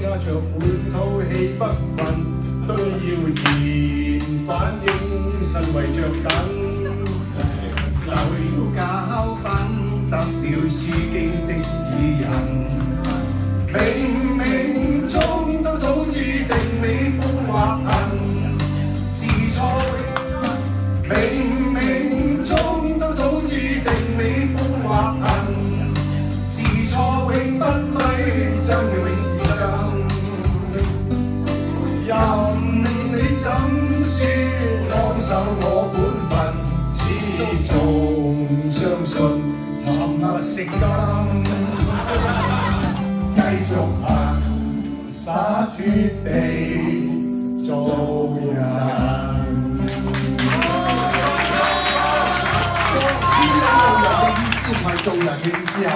壓着滿肚氣不憤，都要現反應，身為着緊。受教訓，得了書經的指引，冥冥中都早注定你苦或恨，是錯永，冥冥中都早注定你苦或恨，是錯永不歸，將永是真。任你怎說，當守我本分，始終相信沉默是金，繼續行，灑脱地做人。做人嘅意思唔係做人嘅意思嚇。